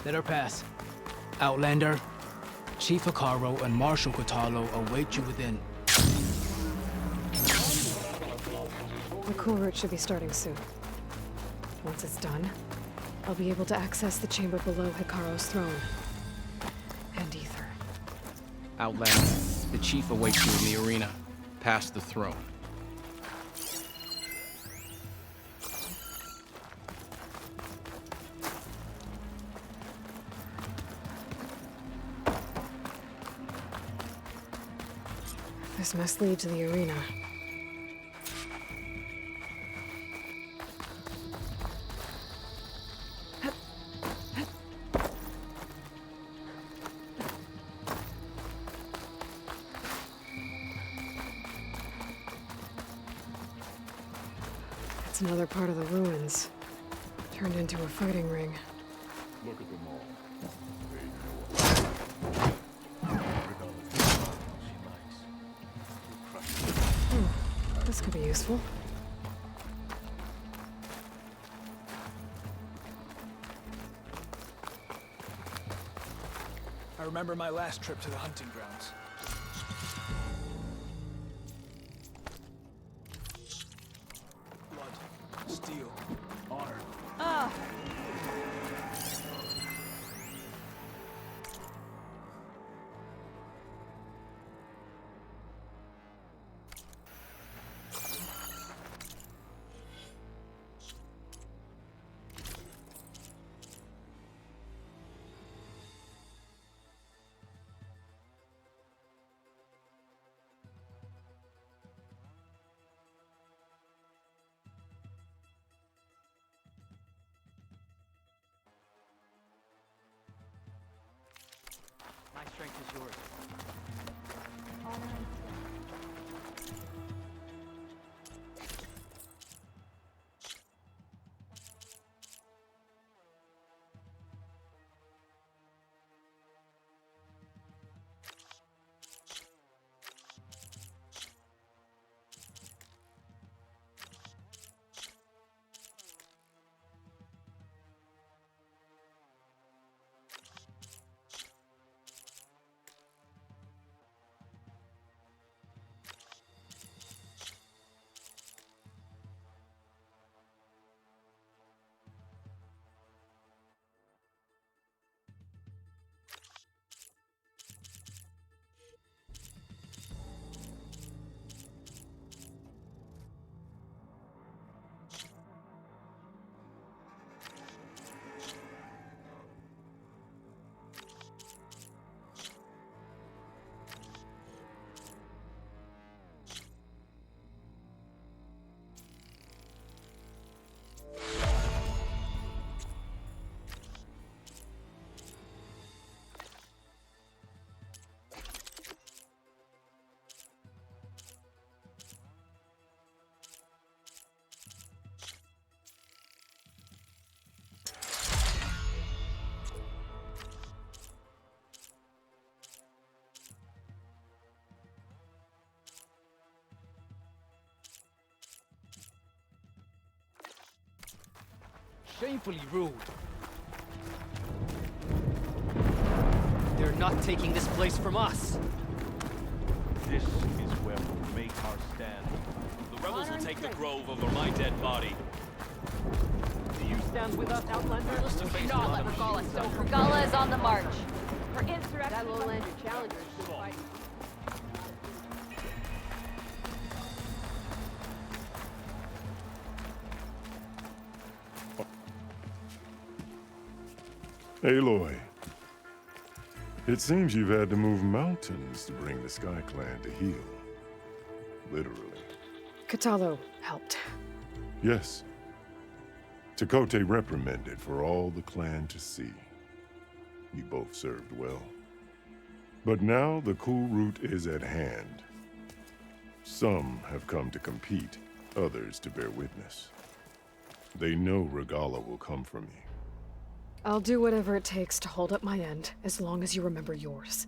Let her pass. Outlander, Chief Hikaru and Marshal Kotallo await you within. The Kulrut should be starting soon. Once it's done, I'll be able to access the chamber below Hikaru's throne. And Ether. Outlander, the Chief awaits you in the arena, past the throne. This must lead to the arena. It's another part of the ruins, turned into a fighting ring. Look at them all. This could be useful. I remember my last trip to the hunting grounds. Blood, steel, honor. My strength is yours. Shamefully rude. They're not taking this place from us. This is where we'll make our stand. The rebels will take the grove over my dead body. Do you stand with us, Outlander? To face Not let Regala stop. Regala is on the march. Her insurrection. That lowlander challenger is still fighting. Aloy, it seems you've had to move mountains to bring the Sky Clan to heel. Literally. Kotallo helped. Yes. Tekote reprimanded for all the clan to see. You both served well. But now the Kulrut is at hand. Some have come to compete, others to bear witness. They know Regala will come for me. I'll do whatever it takes to hold up my end, as long as you remember yours.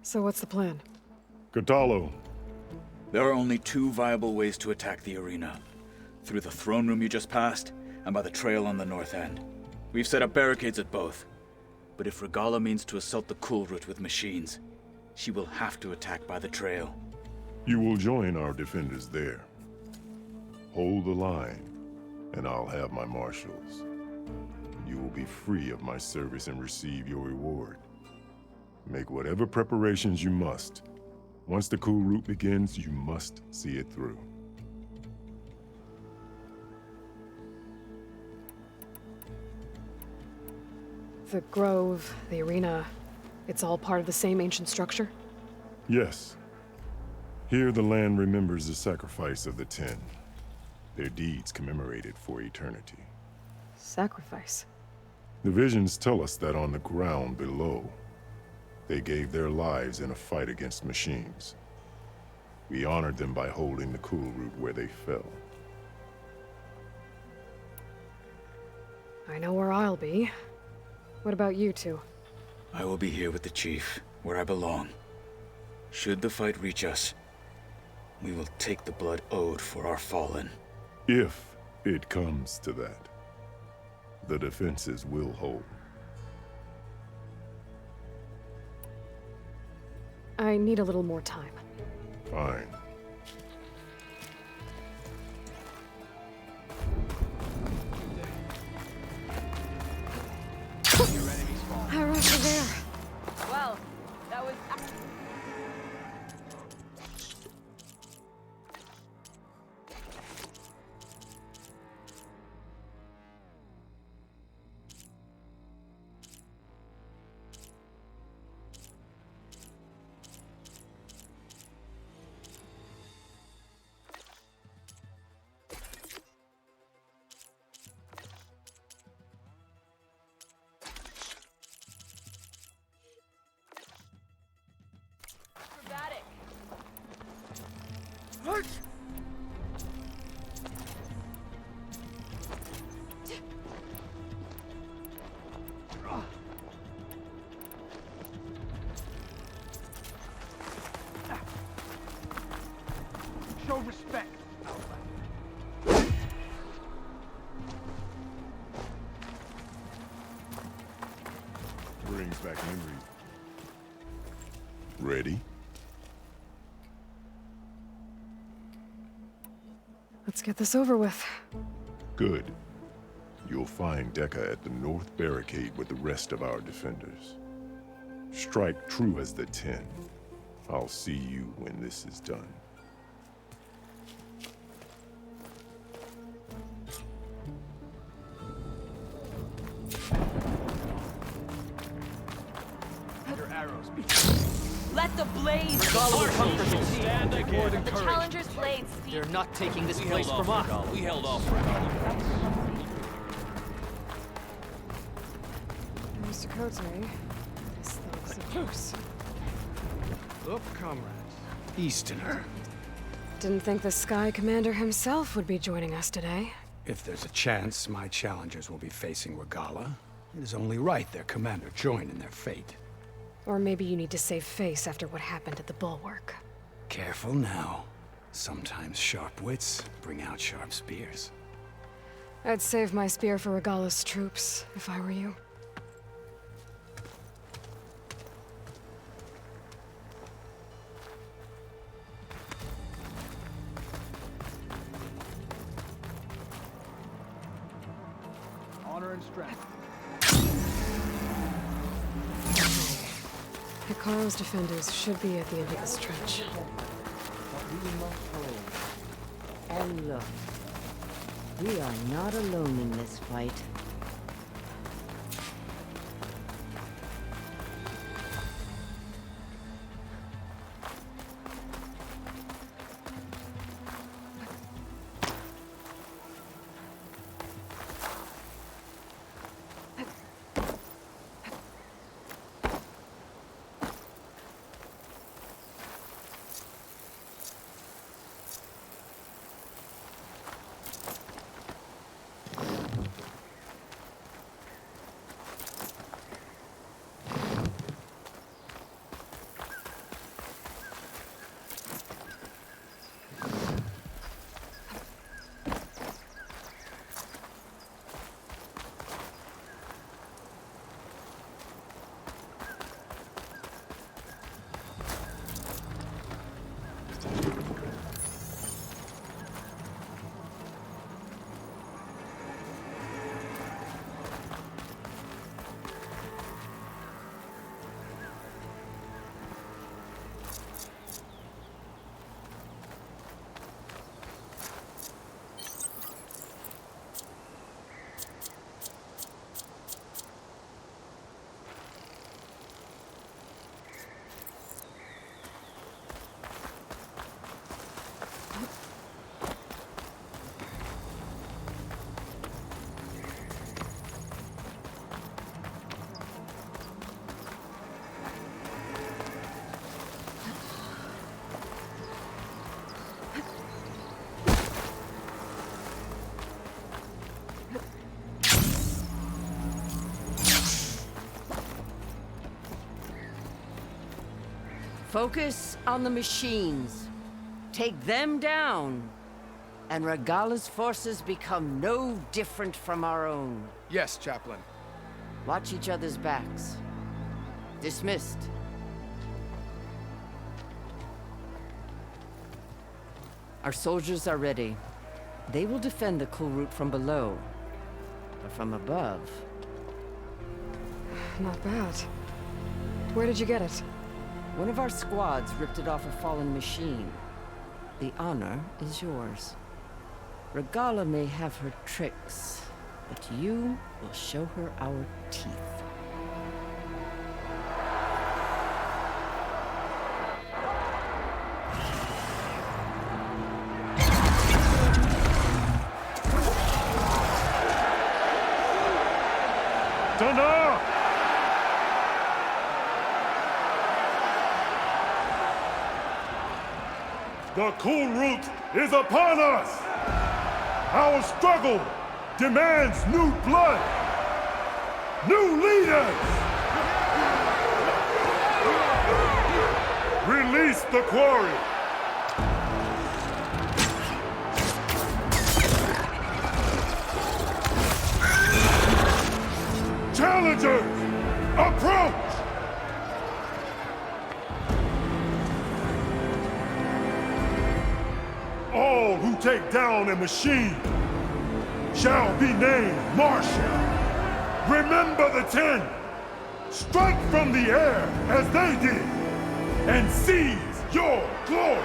So what's the plan? Kotallo. There are only two viable ways to attack the arena. Through the throne room you just passed, and by the trail on the north end. We've set up barricades at both. But if Regala means to assault the Kulrut with machines, she will have to attack by the trail. You will join our defenders there. Hold the line, and I'll have my marshals. You will be free of my service and receive your reward. Make whatever preparations you must. Once the Kulrut begins, you must see it through. The grove, the arena, it's all part of the same ancient structure? Yes. Here the land remembers the sacrifice of the 10. Their deeds commemorated for eternity. Sacrifice? The visions tell us that on the ground below, they gave their lives in a fight against machines. We honored them by holding the Kulrut where they fell. I know where I'll be. What about you two? I will be here with the chief, where I belong. Should the fight reach us, we will take the blood owed for our fallen. If it comes to that, the defenses will hold. I need a little more time. Fine. Arrows are there. Well, that was... acrobatic. Show respect. Brings back memories. Ready? Let's get this over with. Good. You'll find Dekka at the north barricade with the rest of our defenders. Strike true as the 10. I'll see you when this is done. Your arrows be Let the blaze... Stand again. The challenger's blades speak. They're not taking this We place held from off us. Regala. We held off Regala. Mr. Cote, this thing's a truce. Look, comrades. Easterner. Didn't think the Sky Commander himself would be joining us today. If there's a chance my challengers will be facing Regala, it is only right their commander join in their fate. Or maybe you need to save face after what happened at the Bulwark. Careful now. Sometimes sharp wits bring out sharp spears. I'd save my spear for Regala's troops, if I were you. honor and strength. Hikaru's defenders should be at the end of this trench. But we must hold. And look, we are not alone in this fight. Focus on the machines. Take them down, and Regala's forces become no different from our own. Yes, Chaplain. Watch each other's backs. Dismissed. Our soldiers are ready. They will defend the Kulrut from below. But from above... Not bad. Where did you get it? One of our squads ripped it off a fallen machine. The honor is yours. Regala may have her tricks, but you will show her our teeth. Dana! The Kulrut is upon us! Our struggle demands new blood! New leaders! Release the quarry! Challengers, approach! All who take down a machine shall be named Marshal. Remember the 10. Strike from the air as they did, and seize your glory.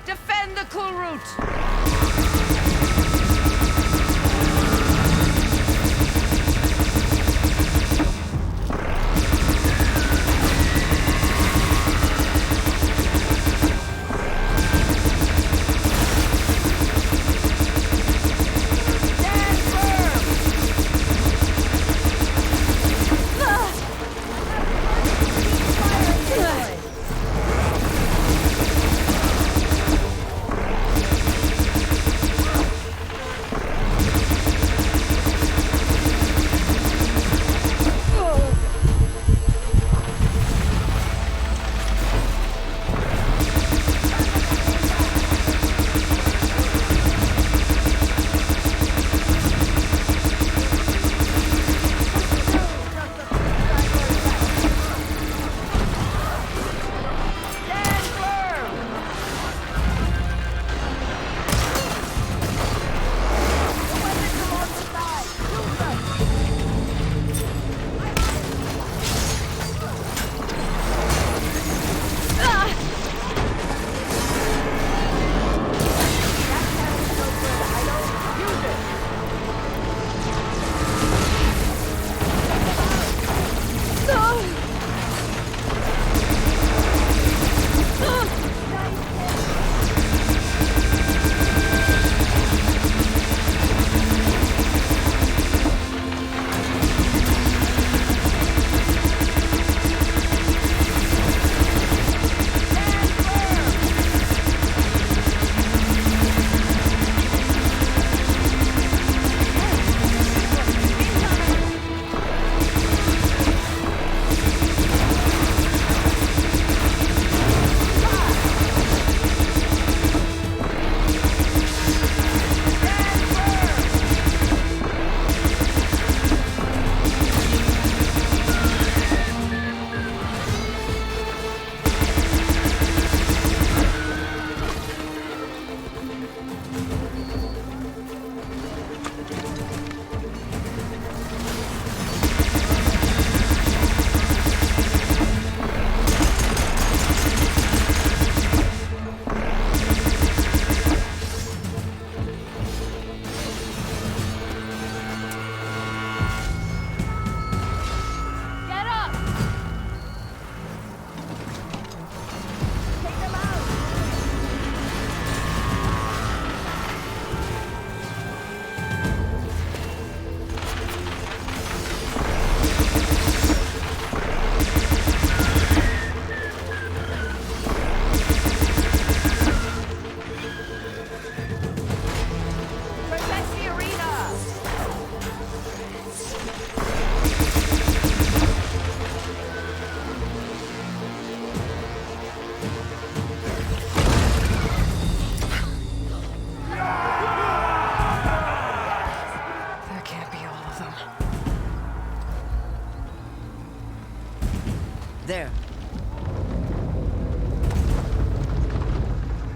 Defend the Kulrut!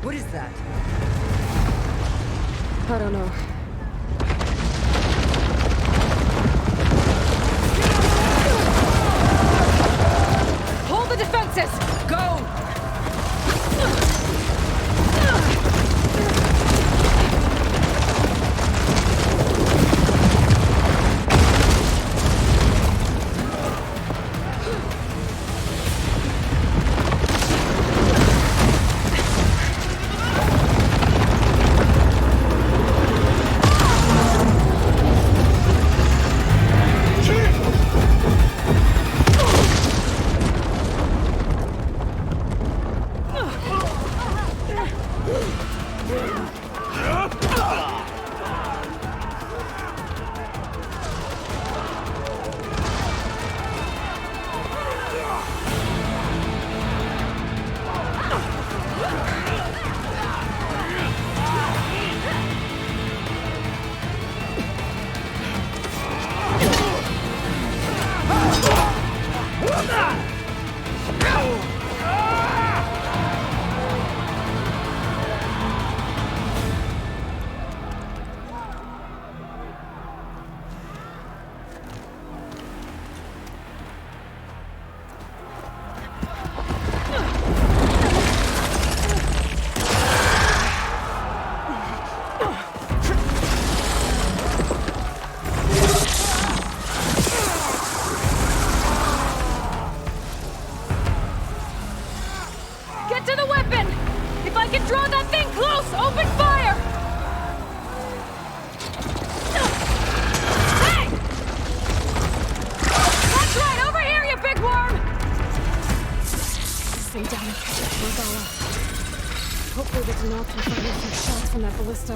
What is that? I don't know. Hold the defenses! Go! Get to the weapon! If I can draw that thing close, open fire! Hey! That's right, over here, you big worm! Stay down and catch up to Regala. Hopefully the Denal can fire a few shots from that ballista.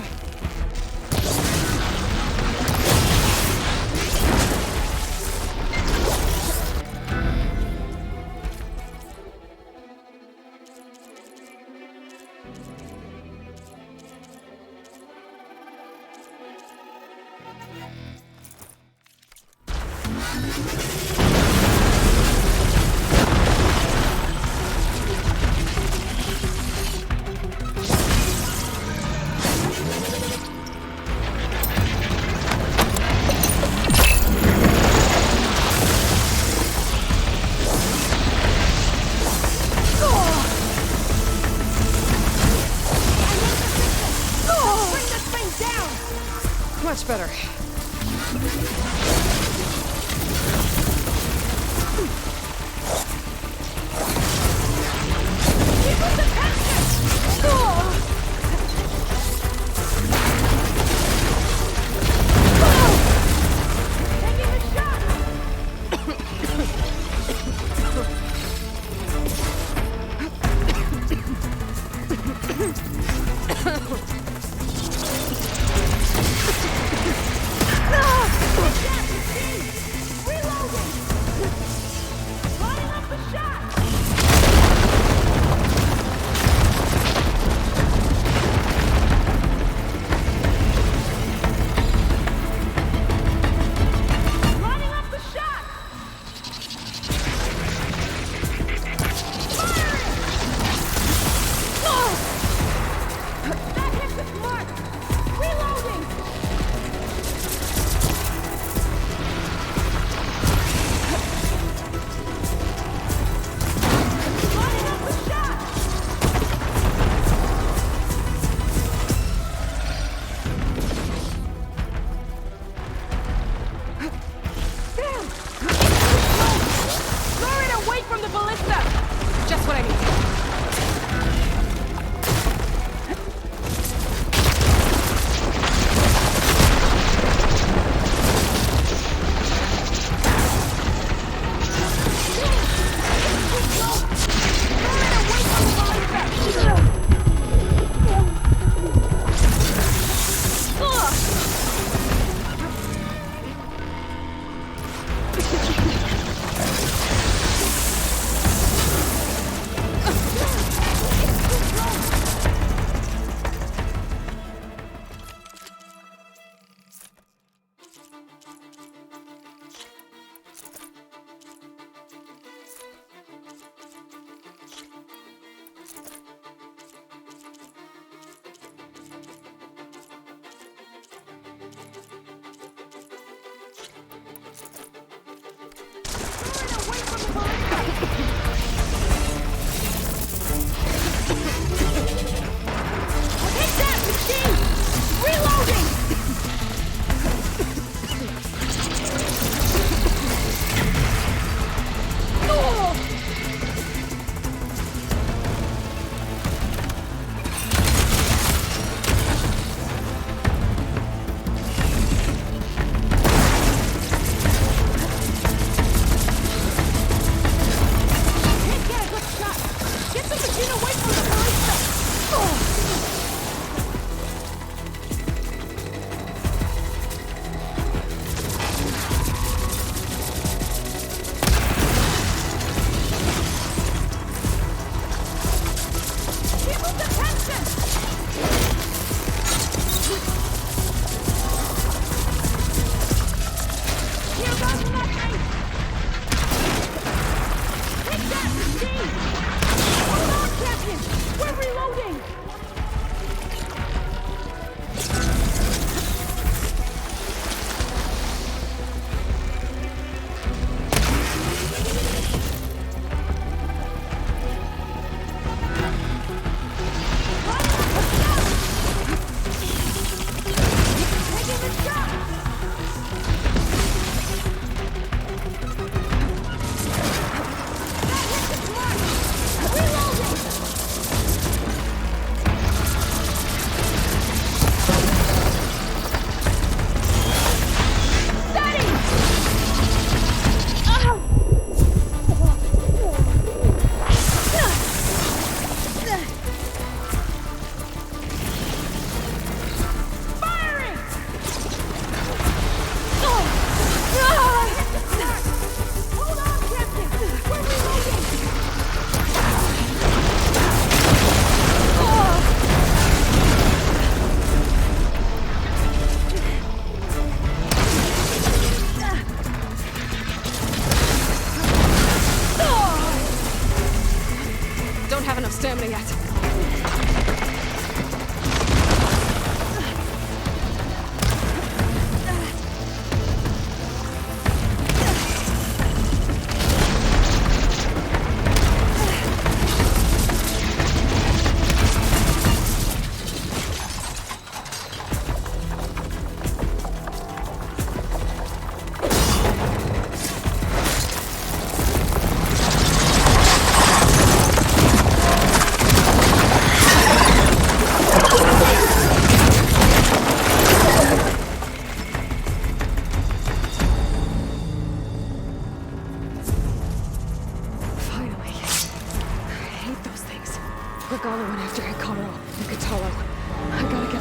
Much better.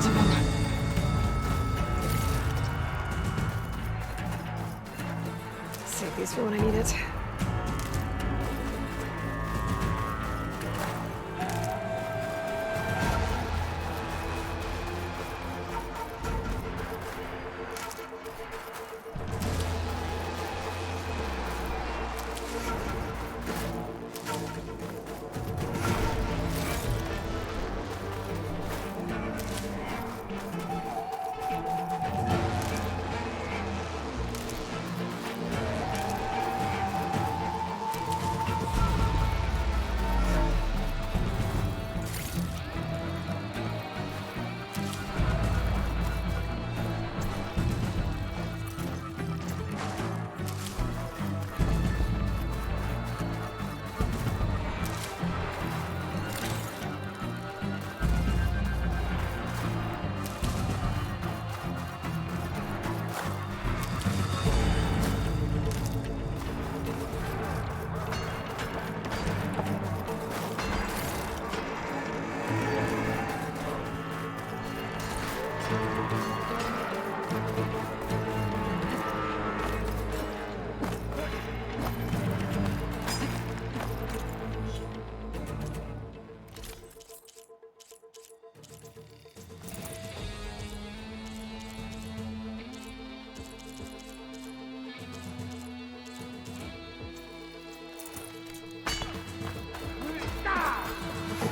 to them. Save these for when I need it.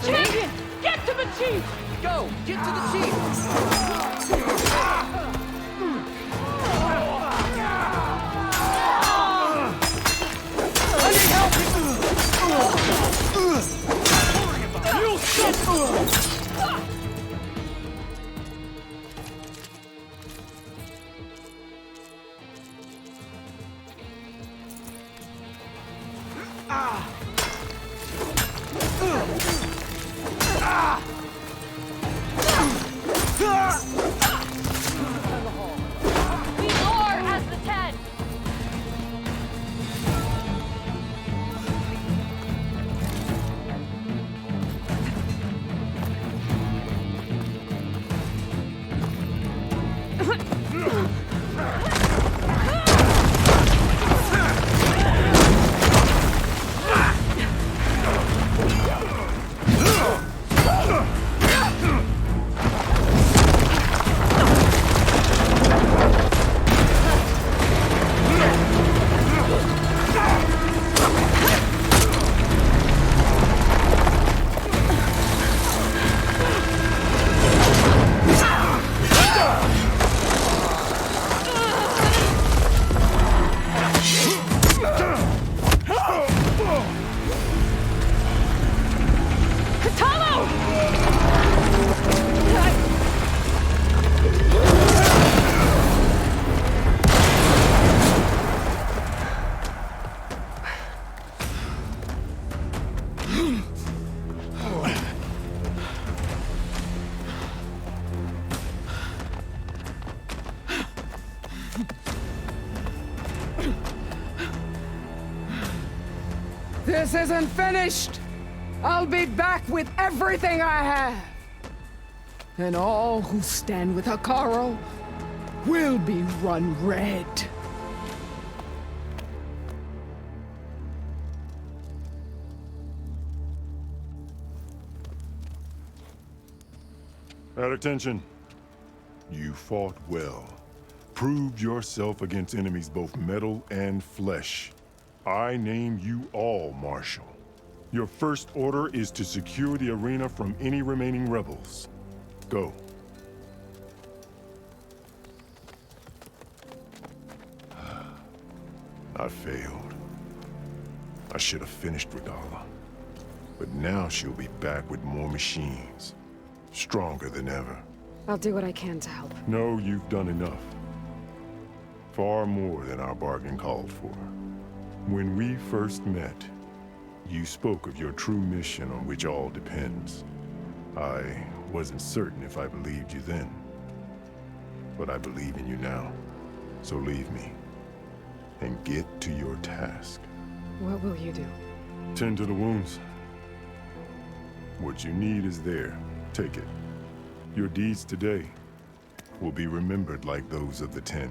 Chief! Get to the chief! Go! Get to the chief! I need help! You shit! We are as the 10! This isn't finished! I'll be back with everything I have! And all who stand with Hekarro will be run red. At attention. You fought well. Proved yourself against enemies both metal and flesh. I name you all Marshal. Your first order is to secure the arena from any remaining rebels. Go. I failed. I should have finished Regala. But now she'll be back with more machines. Stronger than ever. I'll do what I can to help. No, you've done enough. Far more than our bargain called for. When we first met, you spoke of your true mission on which all depends. I wasn't certain if I believed you then. But I believe in you now. So leave me. And get to your task. What will you do? Tend to the wounds. What you need is there. Take it. Your deeds today will be remembered like those of the 10.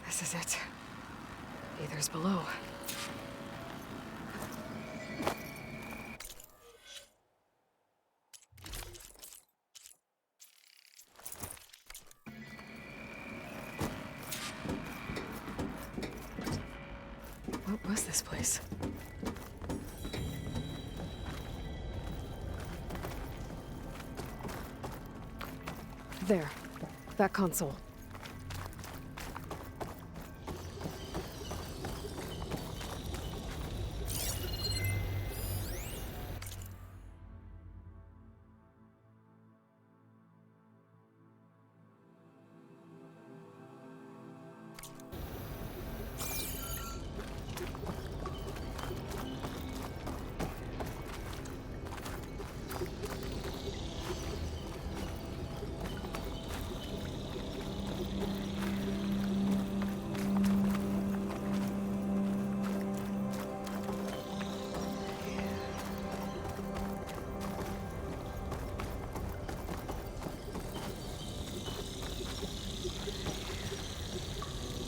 This is it. Aether's below. What was this place? There. That console.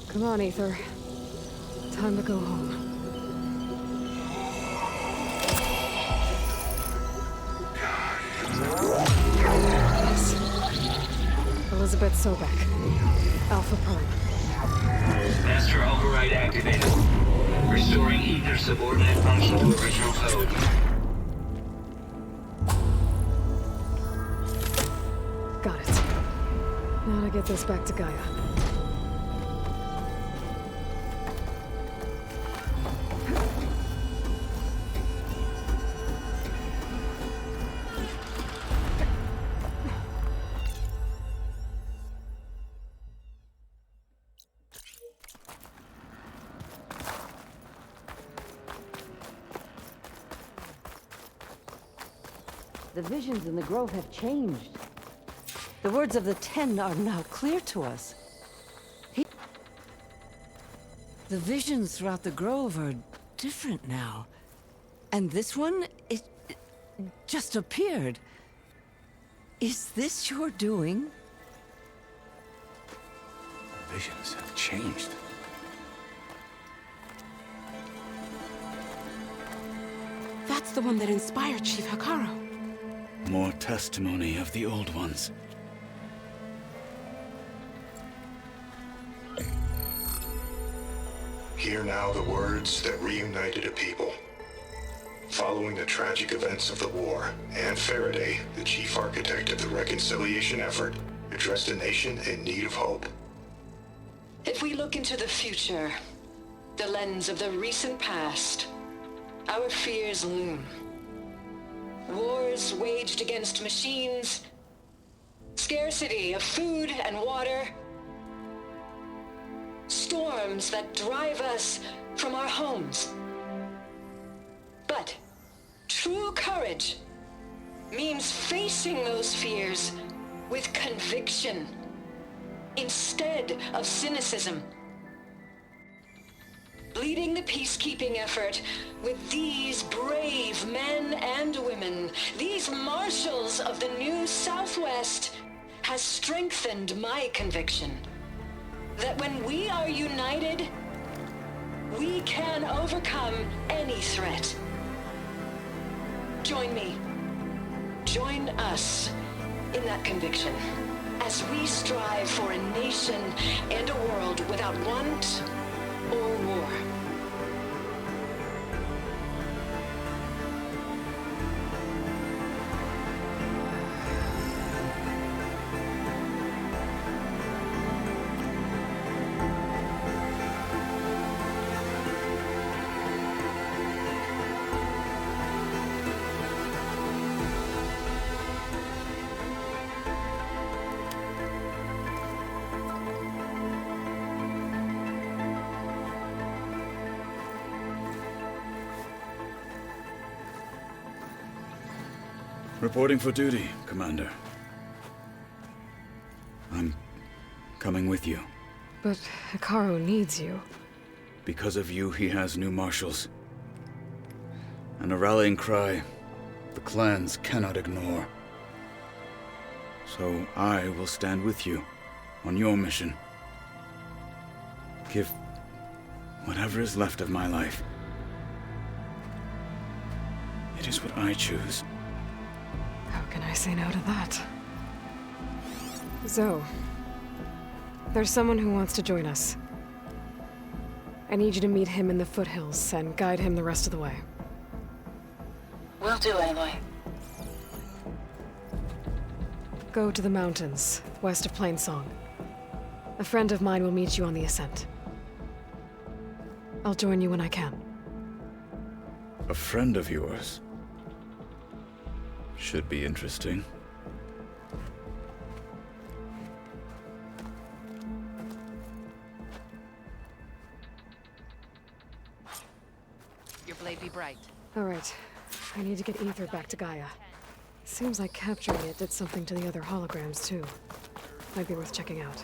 Come on, Aether. Time to go home. Yes. Elizabeth Sobek. Alpha Prime. Master override activated. Restoring Aether's subordinate function to original code. Got it. Now to get this back to Gaia. The visions in the grove have changed. The words of the 10 are now clear to us. The visions throughout the grove are different now. And this one, it just appeared. Is this your doing? Visions have changed. That's the one that inspired Chief Hikaru. More testimony of the old ones. Hear now the words that reunited a people. Following the tragic events of the war, Anne Faraday, the chief architect of the reconciliation effort, addressed a nation in need of hope. If we look into the future, the lens of the recent past, our fears loom. Wars waged against machines, scarcity of food and water, storms that drive us from our homes. But true courage means facing those fears with conviction instead of cynicism. Leading the peacekeeping effort with these brave men and women, these marshals of the new Southwest, has strengthened my conviction that when we are united, we can overcome any threat. Join me. Join us in that conviction as we strive for a nation and a world without want or war. Reporting for duty, Commander. I'm coming with you. But Hikaru needs you. Because of you, he has new marshals. And a rallying cry the clans cannot ignore. So I will stand with you on your mission. Give whatever is left of my life. It is what I choose. How can I say no to that? Zoe, there's someone who wants to join us. I need you to meet him in the foothills and guide him the rest of the way. Will do, Aloy. Go to the mountains, west of Plainsong. A friend of mine will meet you on the ascent. I'll join you when I can. A friend of yours? Should be interesting. Your blade be bright. All right. I need to get Ether back to Gaia. Seems like capturing it did something to the other holograms, too. Might be worth checking out.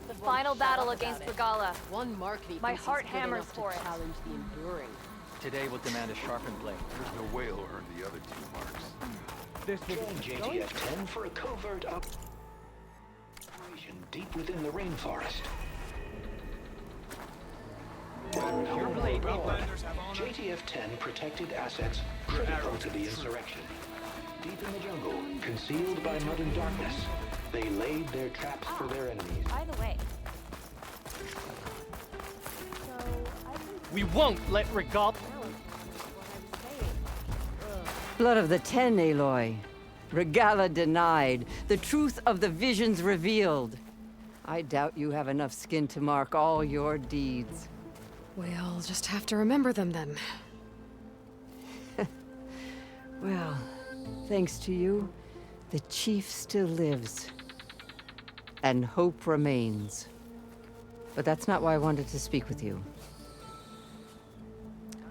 The final battle against Regala. One marketing My heart hammers for it. Challenge the enduring. Today will demand a sharpened blade. There's no way he'll earn the other two marks. This will Join JTF-10 for a covert operation deep within the rainforest. Your blade. JTF-10 protected assets critical to the insurrection. Deep in the jungle, concealed by mud and darkness, they laid their traps for their enemies. By the way, We won't let Regala... Blood of the Ten, Aloy. Regala denied. The truth of the visions revealed. I doubt you have enough skin to mark all your deeds. We'll just have to remember them then. Well, thanks to you, the Chief still lives. And hope remains. But that's not why I wanted to speak with you.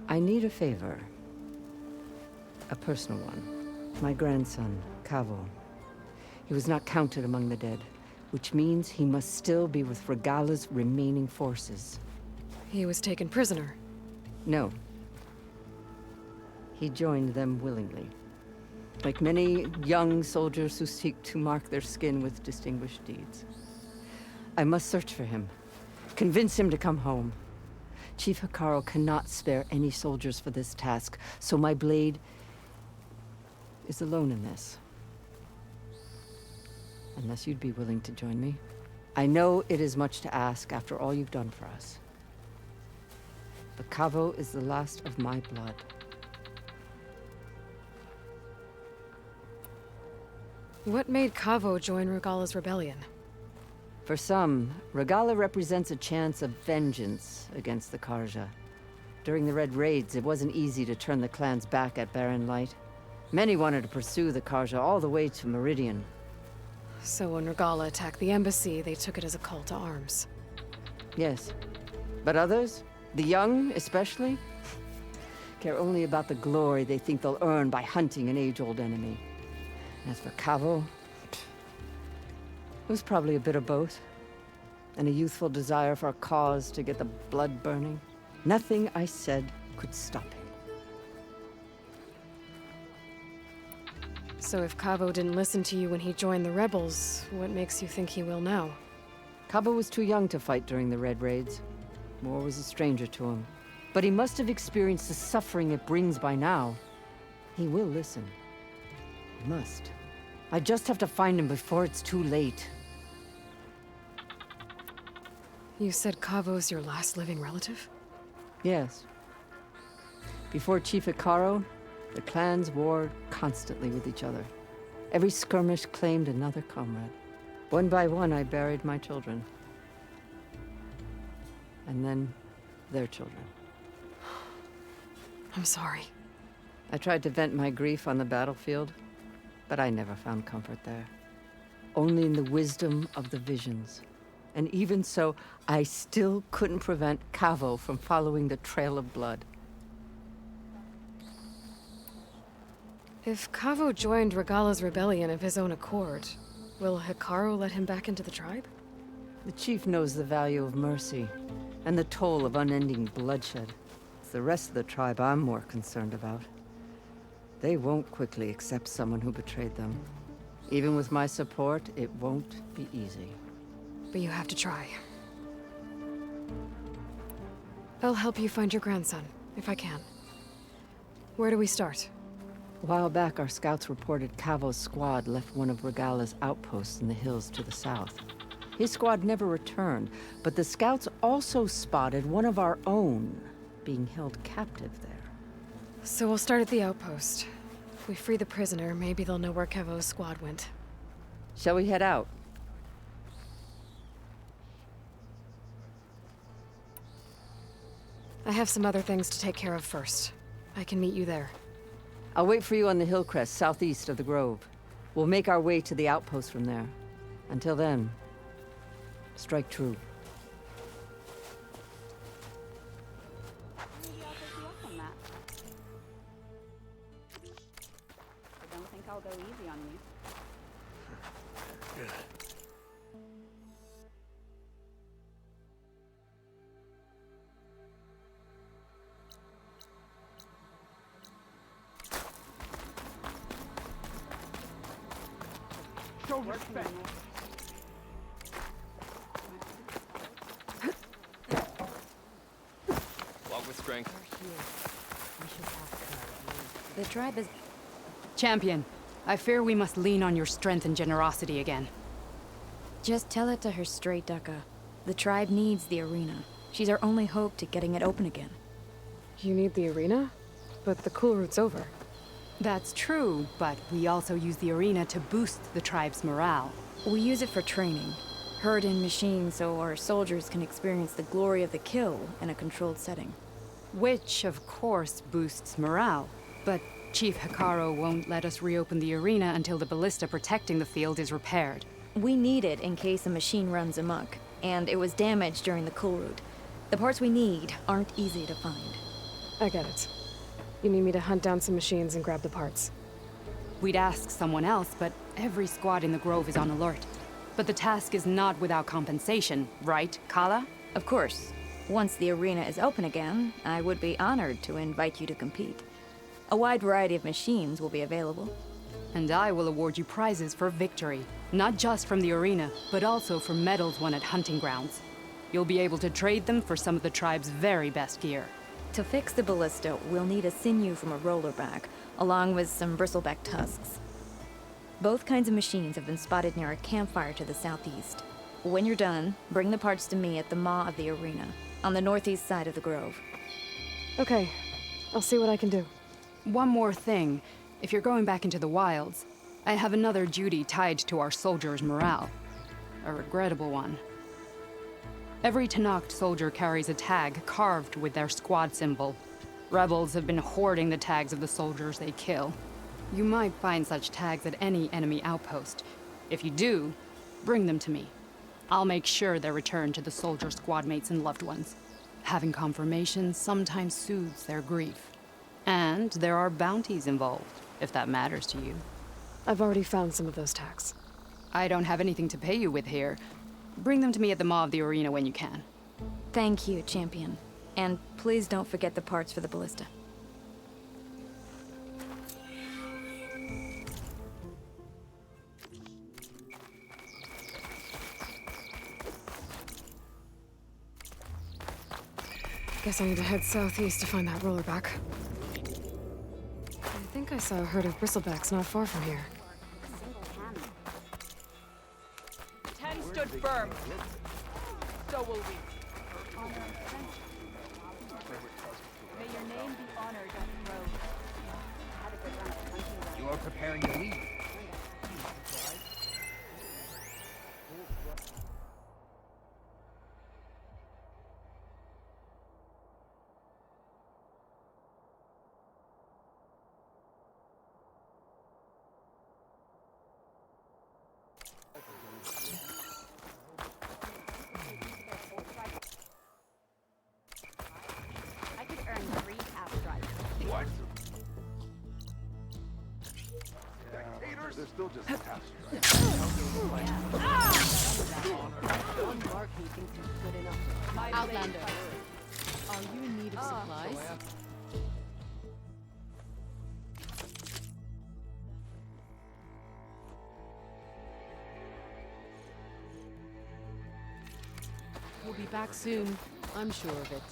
I need a favor. A personal one. My grandson, Kavo. He was not counted among the dead, which means he must still be with Regala's remaining forces. He was taken prisoner. No. He joined them willingly. Like many young soldiers who seek to mark their skin with distinguished deeds. I must search for him. Convince him to come home. Chief Hikaru cannot spare any soldiers for this task, so my blade is alone in this. Unless you'd be willing to join me. I know it is much to ask after all you've done for us. But Kavo is the last of my blood. What made Kavo join Regala's rebellion? For some, Regala represents a chance of vengeance against the Karja. During the Red Raids, it wasn't easy to turn the clans back at Barren Light. Many wanted to pursue the Karja all the way to Meridian. So when Regala attacked the embassy, they took it as a call to arms. Yes. But others, the young especially, care only about the glory they think they'll earn by hunting an age-old enemy. As for Kavo, it was probably a bit of both. And a youthful desire for a cause to get the blood burning. Nothing I said could stop him. So if Kavo didn't listen to you when he joined the rebels, what makes you think he will now? Kavo was too young to fight during the Red Raids. War was a stranger to him. But he must have experienced the suffering it brings by now. He will listen. He must. I just have to find him before it's too late. You said Kavo's your last living relative? Yes. Before Chief Hikaru, the clans warred constantly with each other. Every skirmish claimed another comrade. One by one, I buried my children. And then, their children. I'm sorry. I tried to vent my grief on the battlefield, but I never found comfort there. Only in the wisdom of the visions. And even so, I still couldn't prevent Kavo from following the trail of blood. If Kavo joined Regala's rebellion of his own accord, will Hikaru let him back into the tribe? The chief knows the value of mercy, and the toll of unending bloodshed. It's the rest of the tribe I'm more concerned about. They won't quickly accept someone who betrayed them. Even with my support, it won't be easy. But you have to try. I'll help you find your grandson, if I can. Where do we start? A while back, our scouts reported Kavo's squad left one of Regala's outposts in the hills to the south. His squad never returned, but the scouts also spotted one of our own being held captive there. So we'll start at the outpost. If we free the prisoner, maybe they'll know where Kavo's squad went. Shall we head out? I have some other things to take care of first. I can meet you there. I'll wait for you on the hill crest southeast of the grove. We'll make our way to the outpost from there. Until then, strike true. Maybe I'll take you up on that. I don't think I'll go easy on you. Show respect. Walk with strength. The tribe is... Champion, I fear we must lean on your strength and generosity again. Just tell it to her straight, Ducka. The tribe needs the arena. She's our only hope to getting it open again. You need the arena? But the Kulrut's over. That's true, but we also use the arena to boost the tribe's morale. We use it for training. Herd in machines so our soldiers can experience the glory of the kill in a controlled setting. Which, of course, boosts morale. But Chief Hikaru won't let us reopen the arena until the ballista protecting the field is repaired. We need it in case a machine runs amok, and it was damaged during the Kulrut. The parts we need aren't easy to find. I get it. You need me to hunt down some machines and grab the parts. We'd ask someone else, but every squad in the Grove is on alert. But the task is not without compensation, right, Kala? Of course. Once the arena is open again, I would be honored to invite you to compete. A wide variety of machines will be available. And I will award you prizes for victory, not just from the arena, but also for medals won at hunting grounds. You'll be able to trade them for some of the tribe's very best gear. To fix the ballista, we'll need a sinew from a rollerback, along with some bristleback tusks. Both kinds of machines have been spotted near a campfire to the southeast. When you're done, bring the parts to me at the maw of the arena, on the northeast side of the grove. Okay, I'll see what I can do. One more thing. If you're going back into the wilds, I have another duty tied to our soldiers' morale. A regrettable one. Every Tenakth soldier carries a tag carved with their squad symbol. Rebels have been hoarding the tags of the soldiers they kill. You might find such tags at any enemy outpost. If you do, bring them to me. I'll make sure they're returned to the soldier squad mates and loved ones. Having confirmation sometimes soothes their grief. And there are bounties involved, if that matters to you. I've already found some of those tags. I don't have anything to pay you with here. Bring them to me at the maw of the arena when you can. Thank you, Champion. And please don't forget the parts for the ballista. Guess I need to head southeast to find that rollerback. I think I saw a herd of bristlebacks not far from here. 10 stood firm. So will we. May your name be honored on the road. Had a good run at hunting. You are preparing to leave. still just a task. One mark he thinks he's good enough. Outlander, are you in need of supplies? We'll be back soon. I'm sure of it.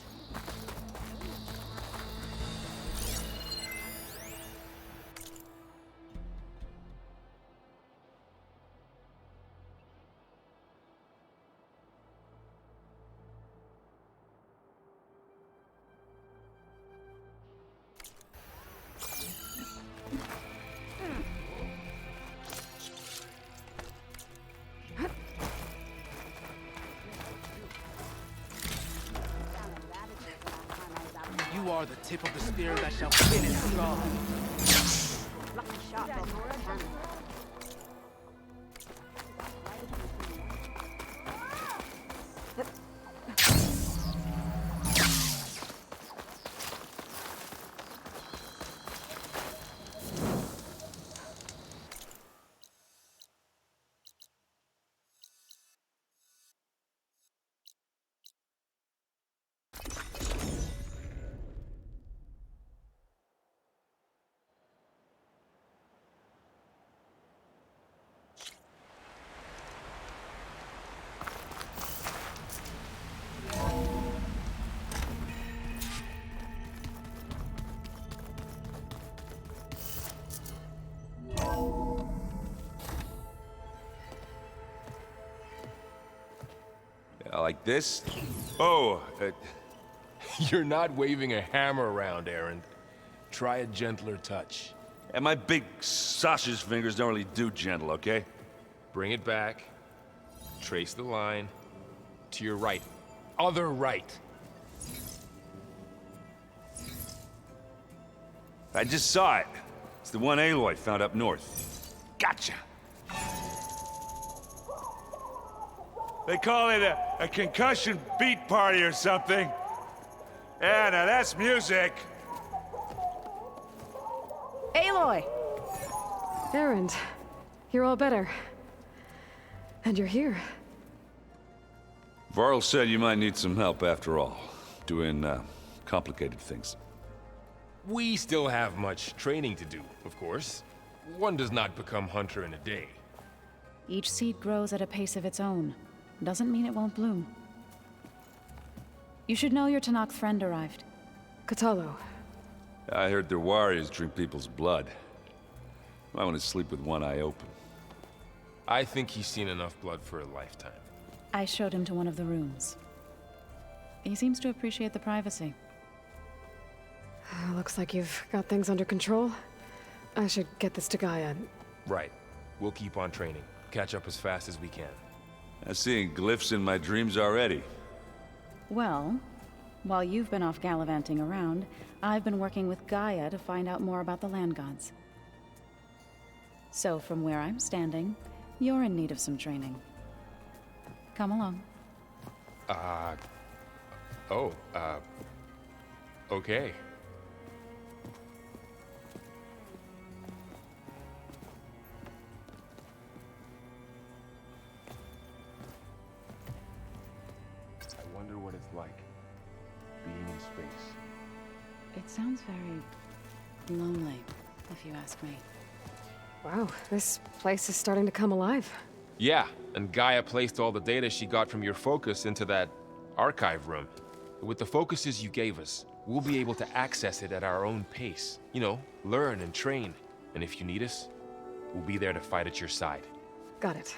You are the tip of the spear that shall finish Scar. Lucky shot. Like this? Oh, You're not waving a hammer around, Errand. Try a gentler touch. and my big sausage fingers don't really do gentle, okay? Bring it back. Trace the line. To your right. Other right. I just saw it. It's the one Aloy found up north. Gotcha! They call it a concussion beat party or something. Yeah, now that's music. Aloy! Errand, you're all better. And you're here. Varl said you might need some help after all. Doing, complicated things. We still have much training to do, of course. One does not become hunter in a day. Each seed grows at a pace of its own. Doesn't mean it won't bloom. You should know your Tanakh friend arrived. Katalo. I heard their warriors drink people's blood. I want to sleep with one eye open. I think he's seen enough blood for a lifetime. I showed him to one of the rooms. He seems to appreciate the privacy. Looks like you've got things under control. I should get this to Gaia. Right. We'll keep on training. Catch up as fast as we can. I'm seeing glyphs in my dreams already. Well, while you've been off gallivanting around, I've been working with Gaia to find out more about the land gods. So from where I'm standing, you're in need of some training. Come along. Okay. I wonder what it's like, being in space. It sounds very lonely, if you ask me. Wow, this place is starting to come alive. Yeah, and Gaia placed all the data she got from your focus into that archive room. With the focuses you gave us, we'll be able to access it at our own pace. You know, learn and train. And if you need us, we'll be there to fight at your side. Got it.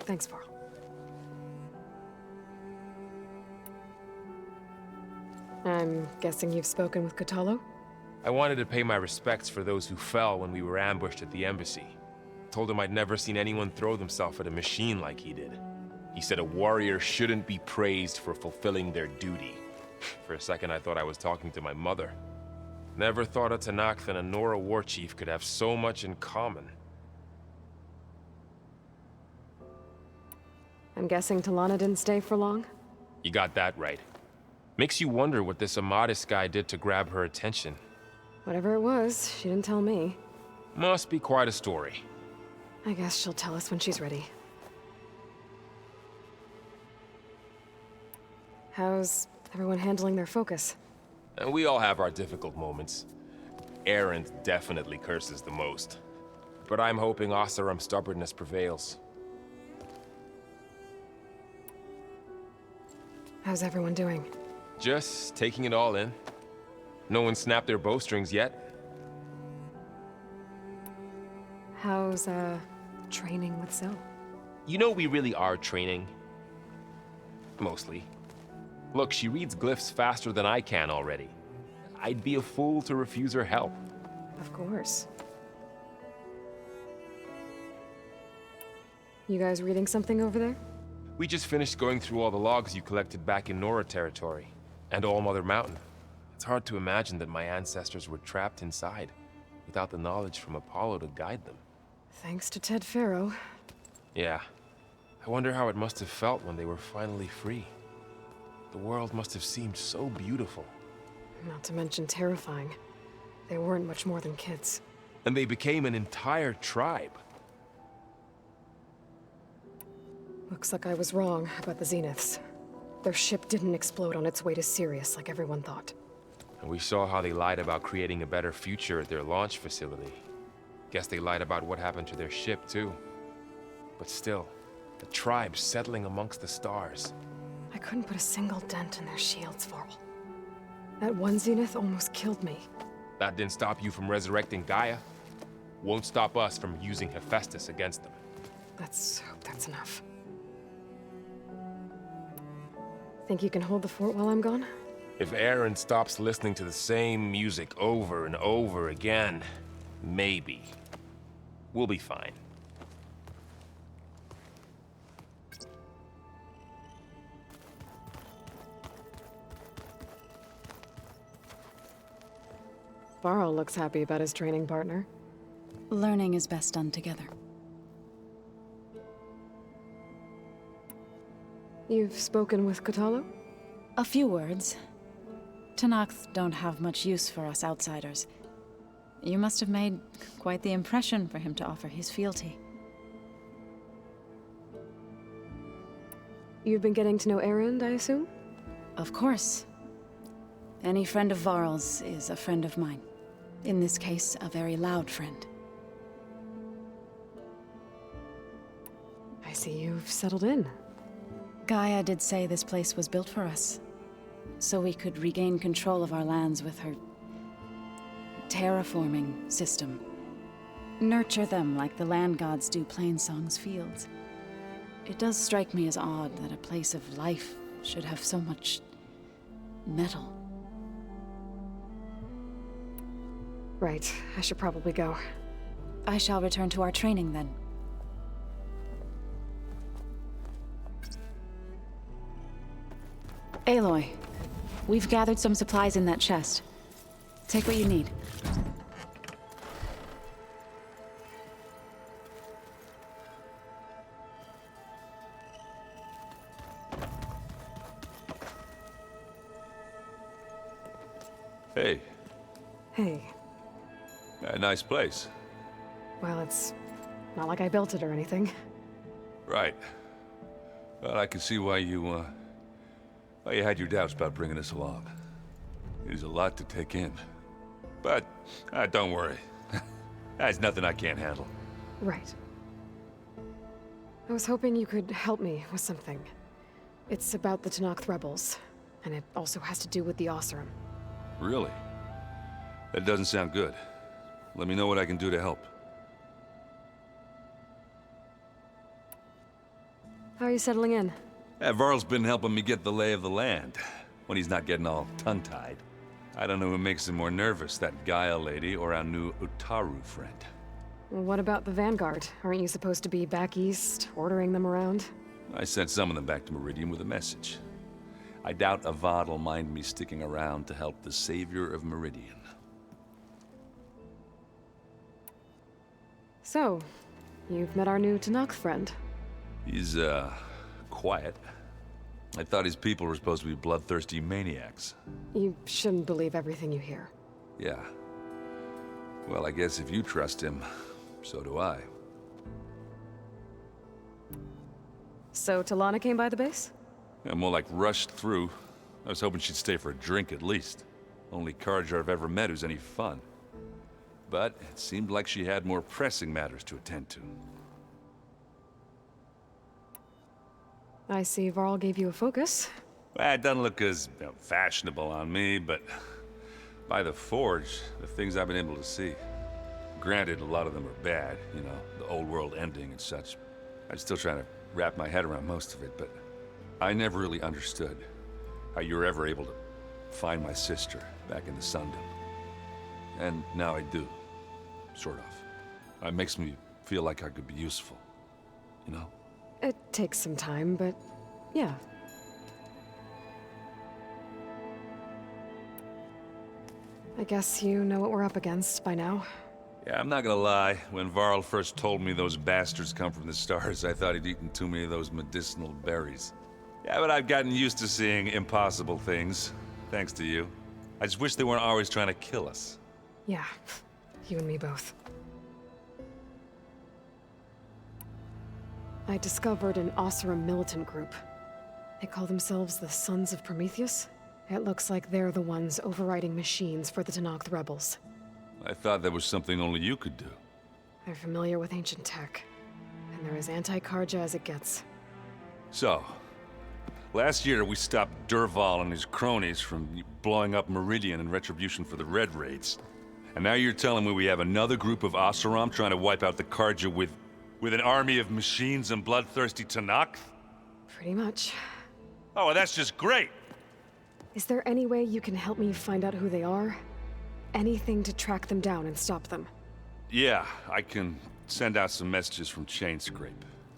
Thanks, Varl. I'm guessing you've spoken with Katalo? I wanted to pay my respects for those who fell when we were ambushed at the embassy. Told him I'd never seen anyone throw themselves at a machine like he did. He said a warrior shouldn't be praised for fulfilling their duty. For a second, I thought I was talking to my mother. Never thought a Tanakh and a Nora war chief could have so much in common. I'm guessing Talana didn't stay for long? You got that right. Makes you wonder what this Amadis guy did to grab her attention. Whatever it was, she didn't tell me. Must be quite a story. I guess she'll tell us when she's ready. How's everyone handling their focus? And we all have our difficult moments. Errand definitely curses the most. But I'm hoping Oseram's stubbornness prevails. How's everyone doing? Just taking it all in. No one snapped their bowstrings yet. How's, training with Zoe? You know we really are training. Mostly. Look, she reads glyphs faster than I can already. I'd be a fool to refuse her help. Of course. You guys reading something over there? We just finished going through all the logs you collected back in Nora territory, and All Mother Mountain. It's hard to imagine that my ancestors were trapped inside, without the knowledge from Apollo to guide them. Thanks to Ted Faro. Yeah. I wonder how it must have felt when they were finally free. The world must have seemed so beautiful. Not to mention terrifying. They weren't much more than kids. And they became an entire tribe. Looks like I was wrong about the Zeniths. Their ship didn't explode on its way to Sirius like everyone thought. And we saw how they lied about creating a better future at their launch facility. Guess they lied about what happened to their ship, too. But still, the tribe settling amongst the stars. I couldn't put a single dent in their shields, Varl. That one Zenith almost killed me. That didn't stop you from resurrecting Gaia. Won't stop us from using Hephaestus against them. Let's hope that's enough. Think you can hold the fort while I'm gone? If Aaron stops listening to the same music over and over again, maybe. We'll be fine. Varl looks happy about his training partner. Learning is best done together. You've spoken with Kotallo? A few words. Tenakth don't have much use for us outsiders. You must have made quite the impression for him to offer his fealty. You've been getting to know Errand, I assume? Of course. Any friend of Varl's is a friend of mine. In this case, a very loud friend. I see you've settled in. Gaia did say this place was built for us, so we could regain control of our lands with her terraforming system. Nurture them like the land gods do Plainsong's fields. It does strike me as odd that a place of life should have so much metal. Right, I should probably go. I shall return to our training then. Aloy, we've gathered some supplies in that chest. Take what you need. Hey. Hey. A nice place. Well, it's not like I built it or anything. Right. Well, I can see why you had your doubts about bringing us along. It is a lot to take in. But, don't worry. That's nothing I can't handle. Right. I was hoping you could help me with something. It's about the Tenakth rebels, and it also has to do with the Oseram. Really? That doesn't sound good. Let me know what I can do to help. How are you settling in? Varl's been helping me get the lay of the land, when he's not getting all tongue-tied. I don't know who makes him more nervous, that Gaia lady or our new Utaru friend. What about the Vanguard? Aren't you supposed to be back east, ordering them around? I sent some of them back to Meridian with a message. I doubt Avad will mind me sticking around to help the savior of Meridian. So, you've met our new Tenakth friend. He's, quiet. I thought his people were supposed to be bloodthirsty maniacs. You shouldn't believe everything you hear. Yeah. Well, I guess if you trust him, so do I. So Talana came by the base? Yeah, more like rushed through. I was hoping she'd stay for a drink at least. Only Carja I've ever met who's any fun. But it seemed like she had more pressing matters to attend to. I see Varl gave you a focus. Well, it doesn't look as fashionable on me, but by the Forge, the things I've been able to see. Granted, a lot of them are bad, you know, the old world ending and such. I'm still trying to wrap my head around most of it, but I never really understood how you were ever able to find my sister back in the Sundom. And now I do, sort of. It makes me feel like I could be useful, you know? It takes some time, but yeah. I guess you know what we're up against by now. Yeah, I'm not gonna lie. When Varl first told me those bastards come from the stars, I thought he'd eaten too many of those medicinal berries. Yeah, but I've gotten used to seeing impossible things, thanks to you. I just wish they weren't always trying to kill us. Yeah, you and me both. I discovered an Oseram militant group. They call themselves the Sons of Prometheus. It looks like they're the ones overriding machines for the Tenakth rebels. I thought that was something only you could do. They're familiar with ancient tech, and they're as anti-Carja as it gets. So, last year we stopped Durval and his cronies from blowing up Meridian in retribution for the Red Raids. And now you're telling me we have another group of Oseram trying to wipe out the Carja with an army of machines and bloodthirsty Tenakth? Pretty much. Oh, well, that's just great! Is there any way you can help me find out who they are? Anything to track them down and stop them. Yeah, I can send out some messages from Chainscrape.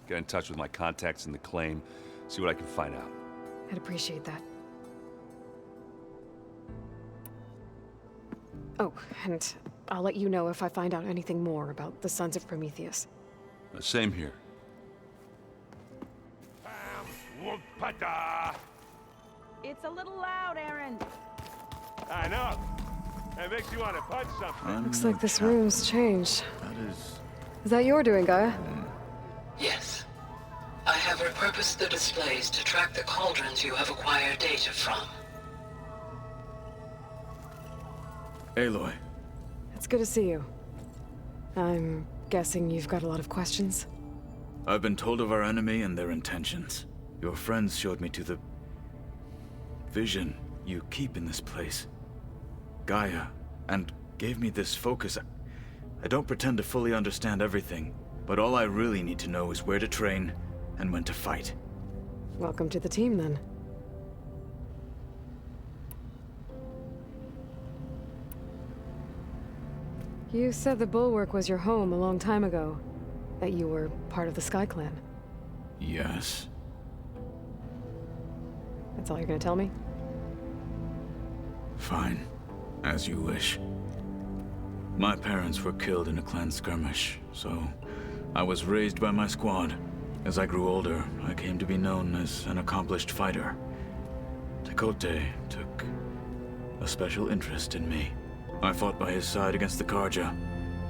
Get in touch with my contacts in the claim, see what I can find out. I'd appreciate that. Oh, and I'll let you know if I find out anything more about the Sons of Prometheus. Same here. It's a little loud, Aaron. I know. It makes you want to punch something. Looks like this room's changed. Is that your doing, Gaia? Yes. I have repurposed the displays to track the cauldrons you have acquired data from. Aloy. It's good to see you. I'm guessing you've got a lot of questions? I've been told of our enemy and their intentions. Your friends showed me to the vision you keep in this place, Gaia, and gave me this focus. I don't pretend to fully understand everything, but all I really need to know is where to train and when to fight. Welcome to the team, then. You said the Bulwark was your home a long time ago. That you were part of the Sky Clan. Yes. That's all you're gonna tell me? Fine. As you wish. My parents were killed in a clan skirmish, so I was raised by my squad. As I grew older, I came to be known as an accomplished fighter. Tekote took a special interest in me. I fought by his side against the Carja,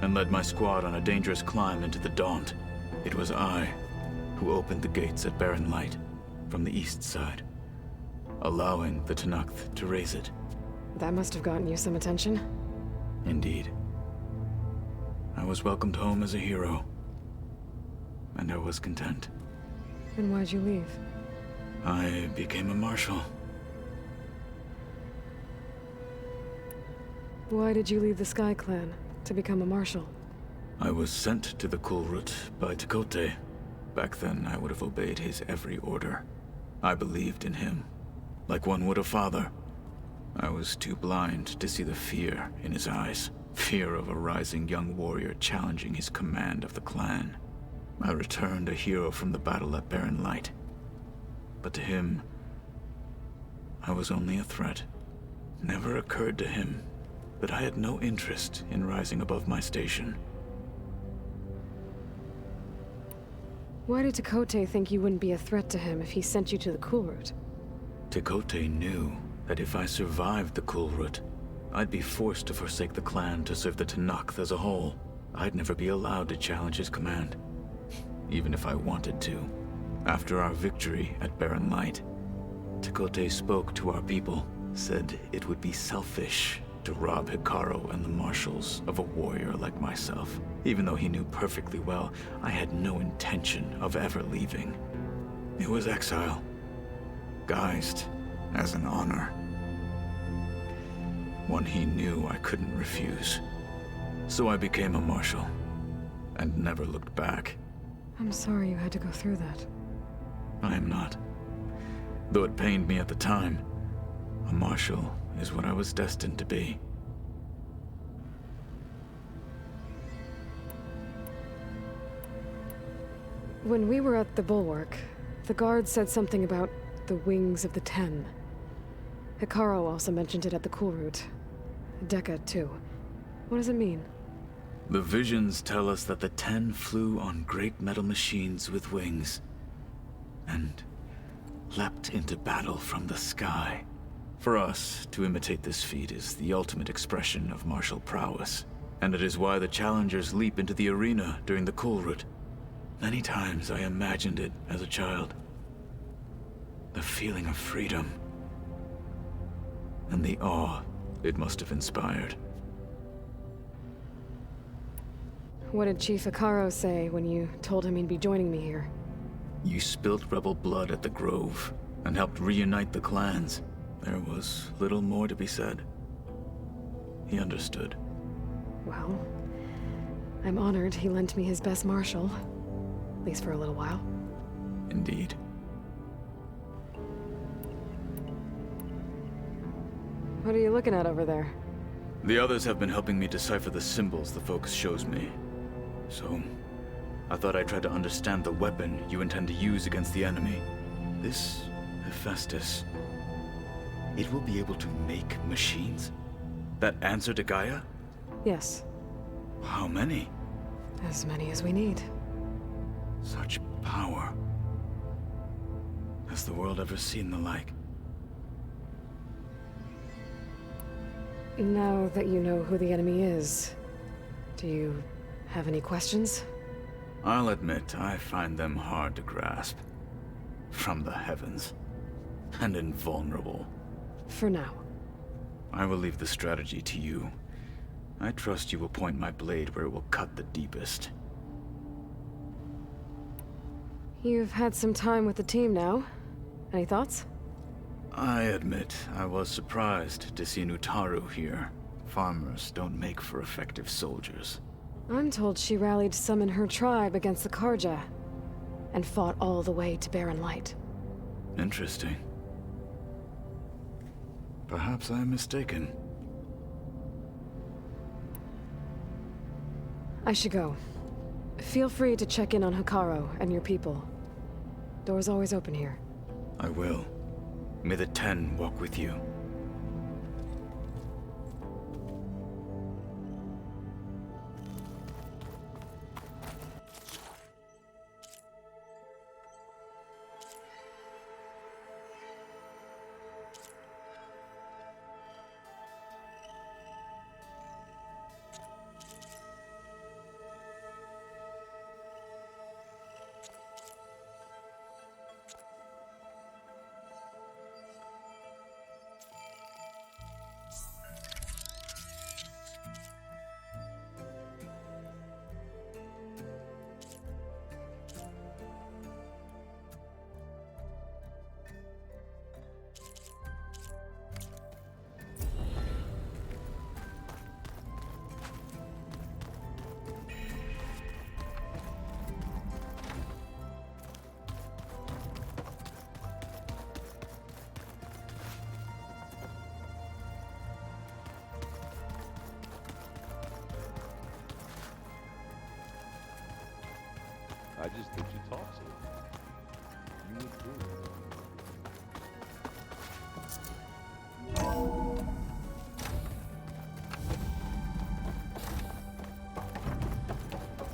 and led my squad on a dangerous climb into the Daunt. It was I who opened the gates at Barren Light from the east side, allowing the Tenakth to raise it. That must have gotten you some attention. Indeed. I was welcomed home as a hero, and I was content. Then why'd you leave? I became a marshal. Why did you leave the Sky Clan to become a marshal? I was sent to the Kulrut by Tekote. Back then, I would have obeyed his every order. I believed in him, like one would a father. I was too blind to see the fear in his eyes. Fear of a rising young warrior challenging his command of the clan. I returned a hero from the battle at Barren Light. But to him, I was only a threat. Never occurred to him that I had no interest in rising above my station. Why did Tekote think you wouldn't be a threat to him if he sent you to the Kulrut? Tekote knew that if I survived the Kulrut, I'd be forced to forsake the clan to serve the Tenakth as a whole. I'd never be allowed to challenge his command, even if I wanted to. After our victory at Barren Light, Tekote spoke to our people, said it would be selfish to rob Hikaru and the marshals of a warrior like myself, even though he knew perfectly well I had no intention of ever leaving. It was exile, guised as an honor. One he knew I couldn't refuse. So I became a marshal, and never looked back. I'm sorry you had to go through that. I am not. Though it pained me at the time, a marshal is what I was destined to be. When we were at the Bulwark, the guard said something about the Wings of the Ten. Hikaru also mentioned it at the Kulrut. Dekka, too. What does it mean? The visions tell us that the Ten flew on great metal machines with wings, and leapt into battle from the sky. For us, to imitate this feat is the ultimate expression of martial prowess, and it is why the challengers leap into the arena during the Kulrut. Many times I imagined it as a child. The feeling of freedom, and the awe it must have inspired. What did Chief Hikaru say when you told him he'd be joining me here? You spilt rebel blood at the Grove, and helped reunite the clans. There was little more to be said. He understood. Well, I'm honored he lent me his best marshal. At least for a little while. Indeed. What are you looking at over there? The others have been helping me decipher the symbols the Focus shows me. So, I thought I'd try to understand the weapon you intend to use against the enemy. This Hephaestus, it will be able to make machines? That answer to Gaia? Yes. How many? As many as we need. Such power. Has the world ever seen the like? Now that you know who the enemy is, do you have any questions? I'll admit, I find them hard to grasp. From the heavens. And invulnerable. For now. I will leave the strategy to you. I trust you will point my blade where it will cut the deepest. You've had some time with the team now. Any thoughts? I admit, I was surprised to see Nutaru here. Farmers don't make for effective soldiers. I'm told she rallied some in her tribe against the Karja, and fought all the way to Barren Light. Interesting. Perhaps I am mistaken. I should go. Feel free to check in on Hikaru and your people. Door's always open here. I will. May the Ten walk with you. I just think you talk so much. You would too.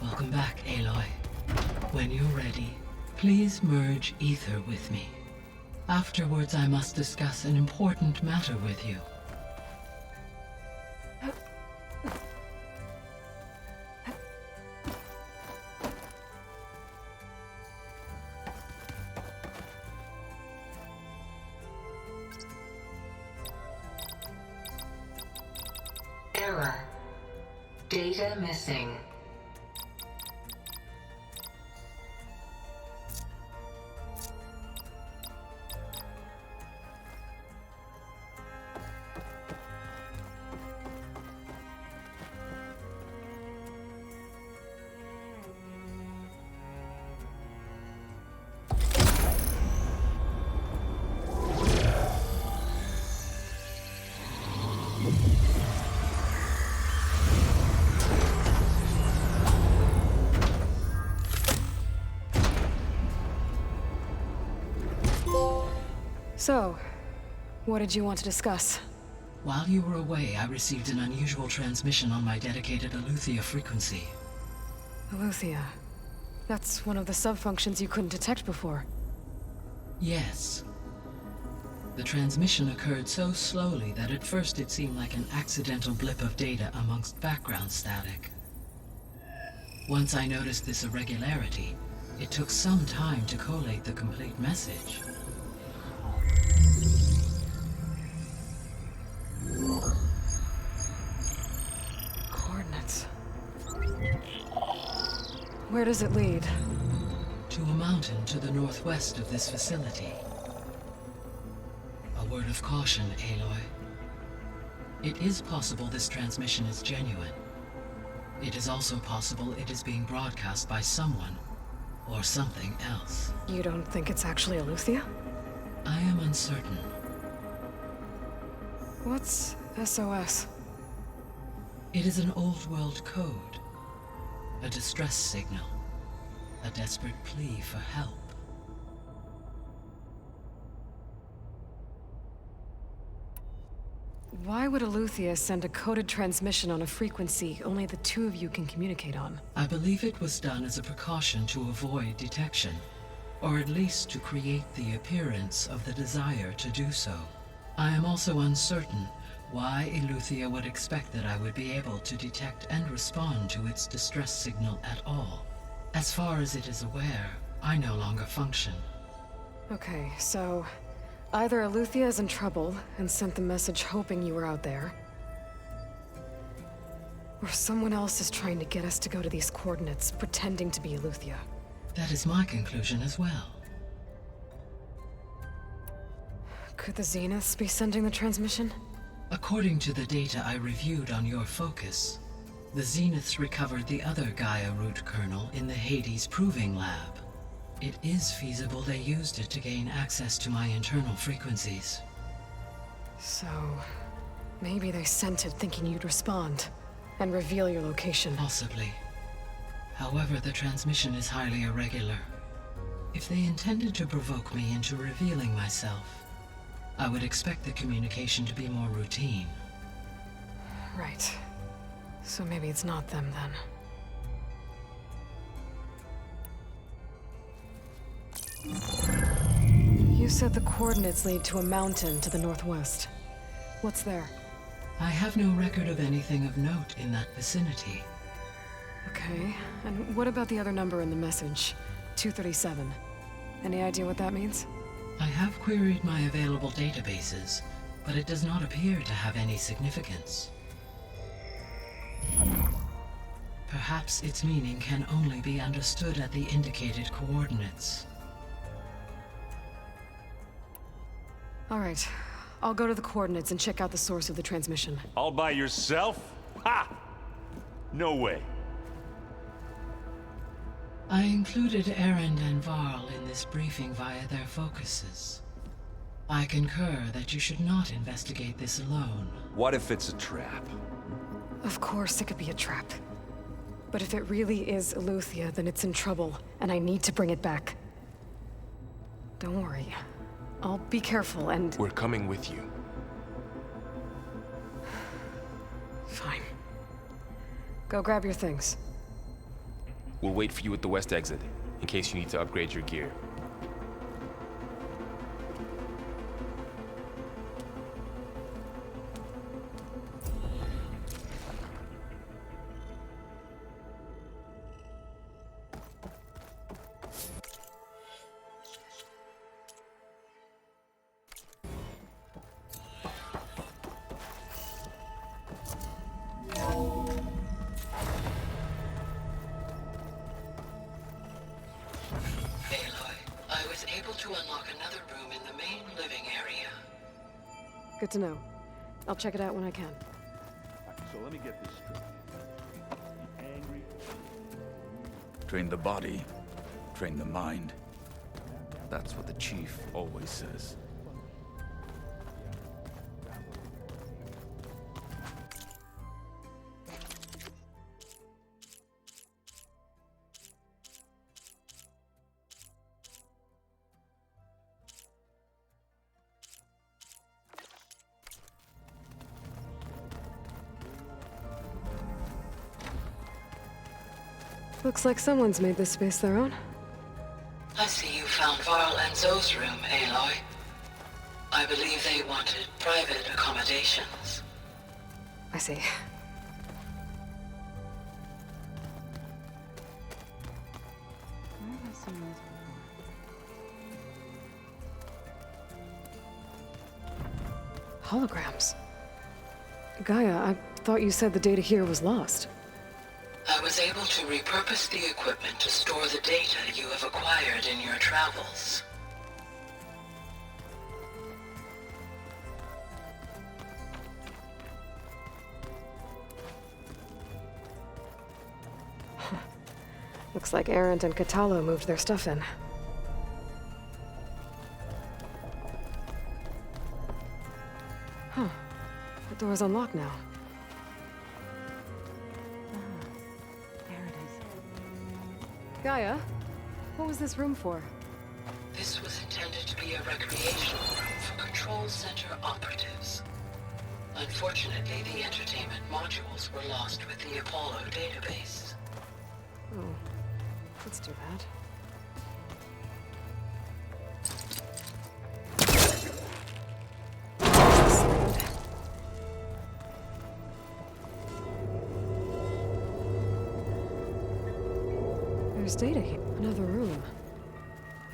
Welcome back, Aloy. When you're ready, please merge ether with me. Afterwards, I must discuss an important matter with you. Data missing. So, what did you want to discuss? While you were away, I received an unusual transmission on my dedicated Eleuthia frequency. Eleuthia. That's one of the sub-functions you couldn't detect before. Yes. The transmission occurred so slowly that at first it seemed like an accidental blip of data amongst background static. Once I noticed this irregularity, it took some time to collate the complete message. Coordinates. Where does it lead? To a mountain to the northwest of this facility. A word of caution, Aloy. It is possible this transmission is genuine. It is also possible it is being broadcast by someone or something else. You don't think it's actually Eleuthia? I am uncertain. What's SOS? It is an old-world code. A distress signal. A desperate plea for help. Why would Eleuthia send a coded transmission on a frequency only the two of you can communicate on? I believe it was done as a precaution to avoid detection, or at least to create the appearance of the desire to do so. I am also uncertain why Eleuthia would expect that I would be able to detect and respond to its distress signal at all. As far as it is aware, I no longer function. Okay, so either Eleuthia is in trouble and sent the message hoping you were out there, or someone else is trying to get us to go to these coordinates, pretending to be Eleuthia. That is my conclusion as well. Could the Zeniths be sending the transmission? According to the data I reviewed on your focus, the Zeniths recovered the other Gaia root kernel in the Hades Proving Lab. It is feasible they used it to gain access to my internal frequencies. So, maybe they sent it thinking you'd respond and reveal your location. Possibly. However, the transmission is highly irregular. If they intended to provoke me into revealing myself, I would expect the communication to be more routine. Right. So maybe it's not them then. You said the coordinates lead to a mountain to the northwest. What's there? I have no record of anything of note in that vicinity. Okay, and what about the other number in the message? 237. Any idea what that means? I have queried my available databases, but it does not appear to have any significance. Perhaps its meaning can only be understood at the indicated coordinates. All right, I'll go to the coordinates and check out the source of the transmission. All by yourself? Ha! No way. I included Errand and Varl in this briefing via their focuses. I concur that you should not investigate this alone. What if it's a trap? Of course it could be a trap. But if it really is Eleuthia, then it's in trouble, and I need to bring it back. Don't worry. I'll be careful and... We're coming with you. Fine. Go grab your things. We'll wait for you at the west exit, in case you need to upgrade your gear. Good to know. I'll check it out when I can. So let me get this straight. The angry... Train the body, train the mind. That's what the chief always says. Looks like someone's made this space their own. I see you found Varl and Zoe's room, Aloy. I believe they wanted private accommodations. I see. Where have I seen those before? Holograms. Gaia, I thought you said the data here was lost. I was able to repurpose the equipment to store the data you have acquired in your travels. Looks like Errant and Katalo moved their stuff in. Huh. The door's unlocked now. Gaia, what was this room for? This was intended to be a recreational room for Control Center operatives. Unfortunately, the entertainment modules were lost with the Apollo database. Oh, that's too bad. There's data here. Another room.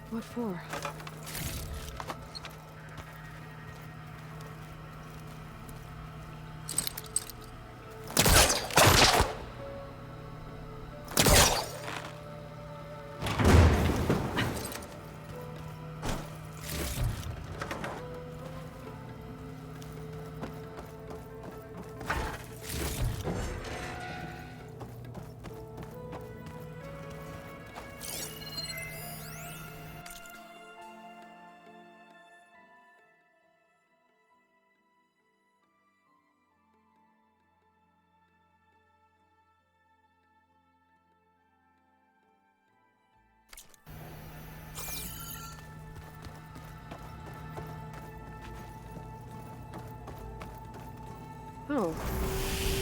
What for? Oh,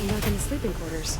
I'm back in the sleeping quarters.